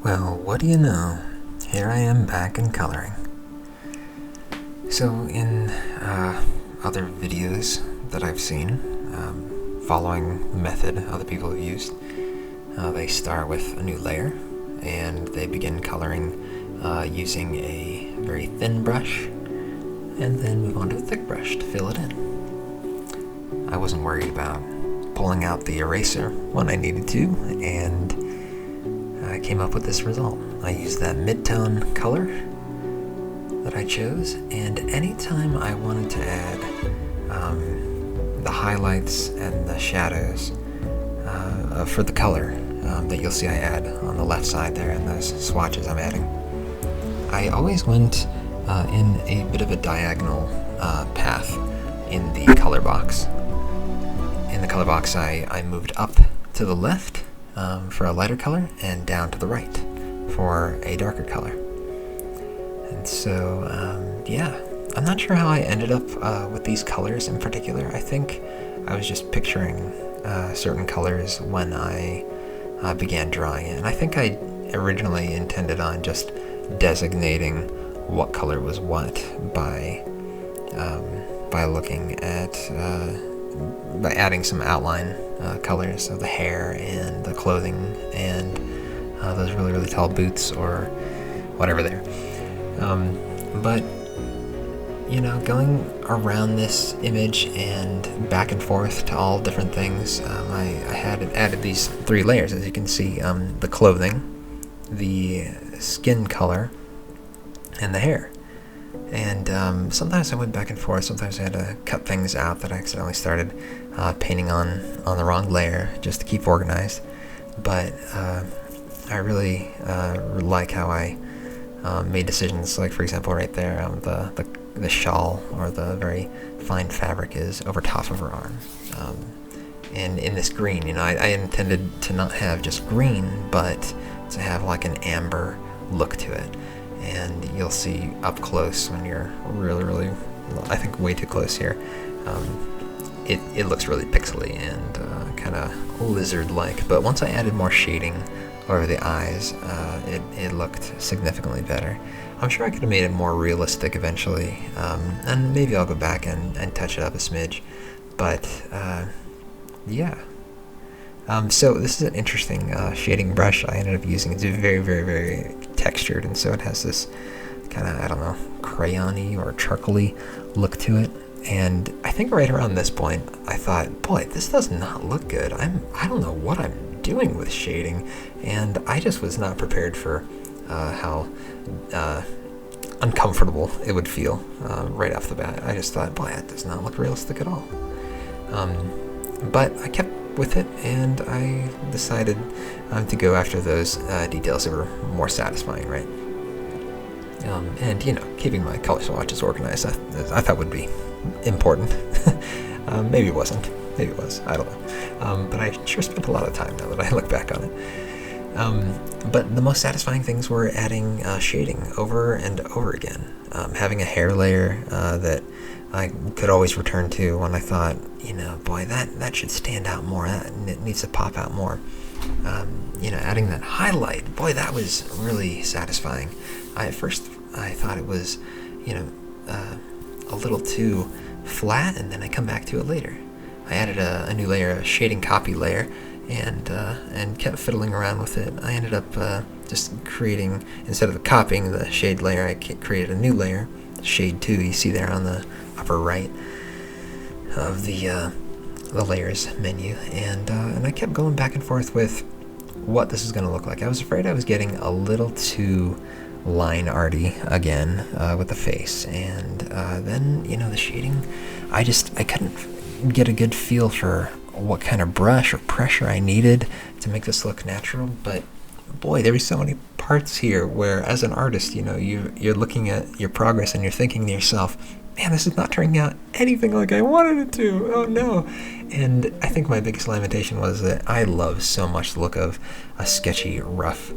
Well, what do you know? Here I am back in coloring. So in other videos that I've seen, following the method other people have used, they start with a new layer and they begin coloring using a very thin brush and then move on to a thick brush to fill it in. I wasn't worried about pulling out the eraser when I needed to, and I came up with this result. I used that mid-tone color that I chose, and anytime I wanted to add the highlights and the shadows for the color that you'll see I add on the left side there in those swatches I'm adding, I always went in a bit of a diagonal path in the color box. In the color box, I moved up to the left for a lighter color and down to the right for a darker color. And so, yeah, I'm not sure how I ended up with these colors in particular. I think I was just picturing certain colors when I began drawing it. And I think I originally intended on just designating what color was what by looking at by adding some outline colors of the hair and the clothing and those really tall boots or whatever there. But you know, going around this image and back and forth to all different things, I had added these three layers, as you can see: the clothing, the skin color, and the hair. And sometimes I went back and forth. Sometimes I had to cut things out that I accidentally started painting on the wrong layer just to keep organized. But I really like how I made decisions. Like, for example, right there, the shawl or the very fine fabric is over top of her arm. And in this green, you know, I intended to not have just green, but to have like an amber look to it. And you'll see up close when you're really, I think way too close here, it looks really pixely and kind of lizard-like. But once I added more shading over the eyes, it looked significantly better. I'm sure I could have made it more realistic eventually, and maybe I'll go back and touch it up a smidge. But yeah. So this is an interesting shading brush I ended up using. It's very textured, and so it has this kind of, I don't know, crayon-y or charcoal-y look to it. And I think right around this point, I thought, boy, this does not look good. I don't know what I'm doing with shading, and I just was not prepared for how uncomfortable it would feel right off the bat. I just thought, boy, that does not look realistic at all. But I kept with it, and I decided to go after those details that were more satisfying, right? And, you know, keeping my color swatches organized, I thought would be important. Maybe it wasn't. Maybe it was. I don't know. But I sure spent a lot of time now that I look back on it. But the most satisfying things were adding shading over and over again. Having a hair layer that I could always return to when I thought, you know, boy, that should stand out more. It needs to pop out more. You know, adding that highlight, boy, that was really satisfying. At first I thought it was, you know, a little too flat, and then I come back to it later. I added a new layer, a shading copy layer, and kept fiddling around with it. I ended up just creating, instead of copying the shade layer, I created a new layer, shade 2. You see there on the upper right of the layers menu, and I kept going back and forth with what this is going to look like. I was afraid I was getting a little too line arty again with the face, and then, you know, the shading, I couldn't get a good feel for what kind of brush or pressure I needed to make this look natural. But boy, there were so many parts here where, as an artist, you know, you're looking at your progress and you're thinking to yourself, man, this is not turning out anything like I wanted it to. Oh no. And I think my biggest lamentation was that I love so much the look of a sketchy, rough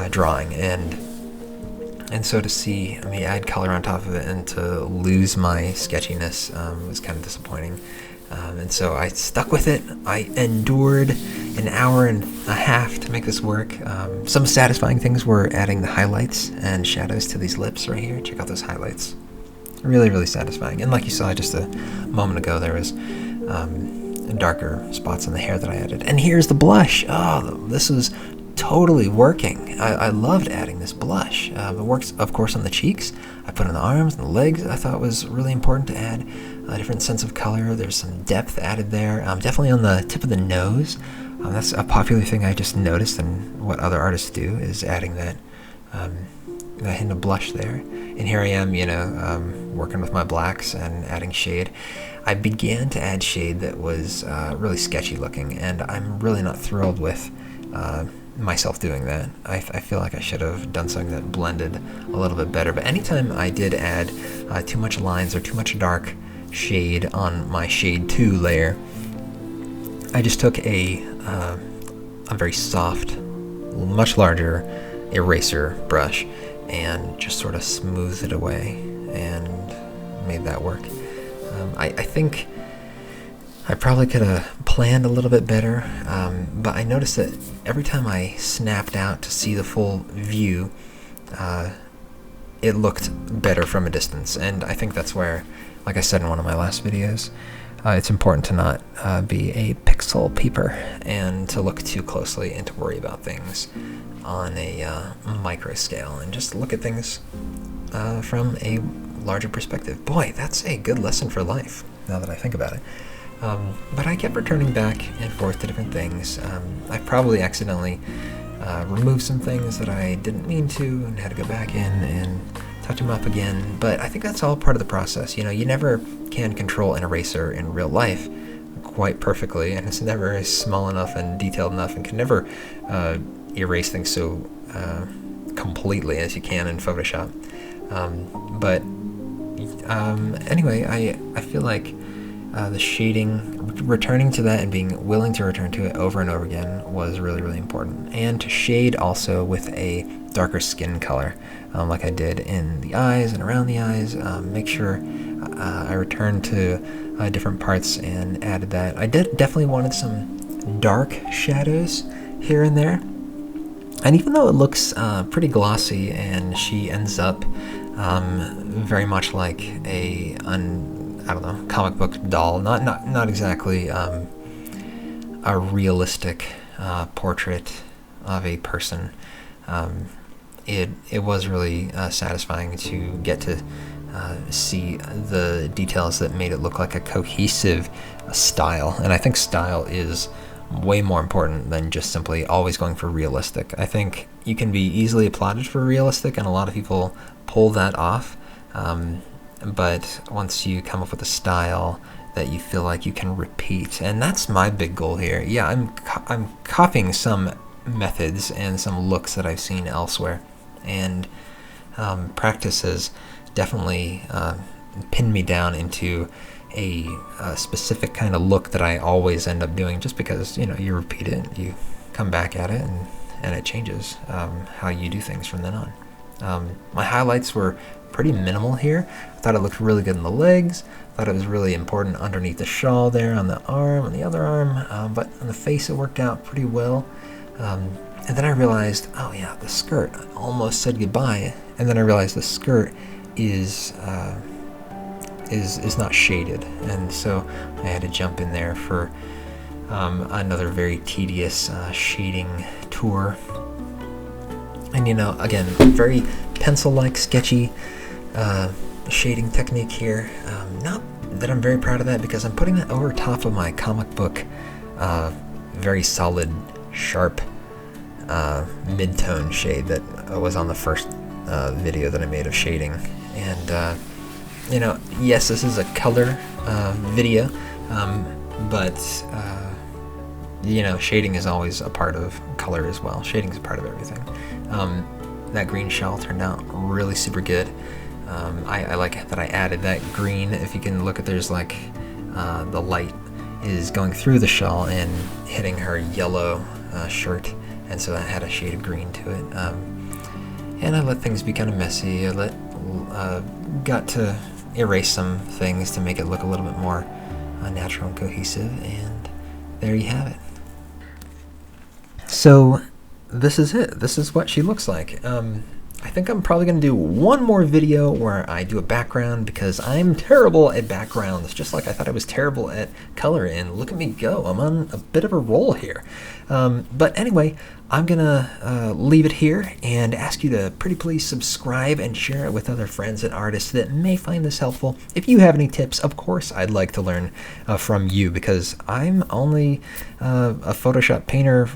drawing, and so to see me add color on top of it and to lose my sketchiness was kind of disappointing. And so I stuck with it. I endured an hour and a half to make this work. Some satisfying things were adding the highlights and shadows to these lips right here. Check out those highlights. Really, really satisfying. And like you saw just a moment ago, there was darker spots on the hair that I added. And here's the blush. Oh, this is totally working. I loved adding this blush. It works, of course, on the cheeks. I put it on the arms and the legs. I thought it was really important to add a different sense of color. There's some depth added there. Definitely on the tip of the nose. That's a popular thing I just noticed, and what other artists do is adding that hint of blush there. And here I am, working with my blacks and adding shade. I began to add shade that was really sketchy looking, and I'm really not thrilled with myself doing that. I feel like I should have done something that blended a little bit better. But anytime I did add too much lines or too much dark shade on my shade 2 layer, I just took a very soft, much larger eraser brush and just sort of smoothed it away and made that work. I think I probably could have planned a little bit better, but I noticed that every time I snapped out to see the full view, it looked better from a distance. And I think that's where, like I said in one of my last videos, it's important to not be a pixel peeper and to look too closely and to worry about things on a micro scale and just look at things from a larger perspective. Boy, that's a good lesson for life, now that I think about it. But I kept returning back and forth to different things. I probably accidentally removed some things that I didn't mean to and had to go back in and touch them up again. But I think that's all part of the process. You never can control an eraser in real life quite perfectly, and it's never small enough and detailed enough, and can never erase things so completely as you can in Photoshop. But anyway, I feel like the shading, returning to that and being willing to return to it over and over again was really, really important. And to shade also with a darker skin color, like I did in the eyes and around the eyes. Make sure I returned to different parts and added that. I definitely wanted some dark shadows here and there. And even though it looks pretty glossy, and she ends up very much like a comic book doll, not exactly a realistic portrait of a person. It was really satisfying to get to see the details that made it look like a cohesive style. And I think style is way more important than just simply always going for realistic. I think you can be easily applauded for realistic, and a lot of people pull that off. But once you come up with a style that you feel like you can repeat, and that's my big goal here. Yeah, I'm copying some methods and some looks that I've seen elsewhere, and practice has definitely pinned me down into a specific kind of look that I always end up doing, just because you repeat it, you come back at it, and it changes how you do things from then on. My highlights were pretty minimal here. I thought it looked really good in the legs. I thought it was really important underneath the shawl there, on the arm, on the other arm, but on the face it worked out pretty well. And then I realized, oh yeah, the skirt. I almost said goodbye, and then I realized the skirt is not shaded, and so I had to jump in there for another very tedious shading tour. And again, very pencil-like, sketchy shading technique here. Not that I'm very proud of that, because I'm putting that over top of my comic book very solid, sharp mid-tone shade that was on the first video that I made of shading. And yes, this is a color video, but shading is always a part of color as well. Shading is a part of everything. That green shawl turned out really super good. I like that I added that green. If you can look at, there's like the light is going through the shawl and hitting her yellow shirt, and so that had a shade of green to it. And I let things be kind of messy. I got to erase some things to make it look a little bit more natural and cohesive, and there you have it. So this is it. This is what she looks like. I think I'm probably going to do one more video where I do a background, because I'm terrible at backgrounds, just like I thought I was terrible at color, and look at me go. I'm on a bit of a roll here. But anyway, I'm going to leave it here and ask you to pretty please subscribe and share it with other friends and artists that may find this helpful. If you have any tips, of course, I'd like to learn from you, because I'm only a Photoshop painter,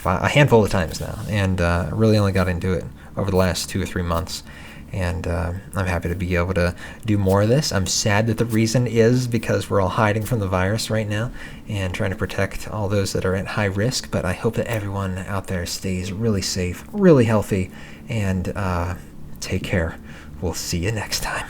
a handful of times now, and really only got into it over the last 2 or 3 months. And I'm happy to be able to do more of this. I'm sad that the reason is because we're all hiding from the virus right now and trying to protect all those that are at high risk. But I hope that everyone out there stays really safe, really healthy, and take care. We'll see you next time.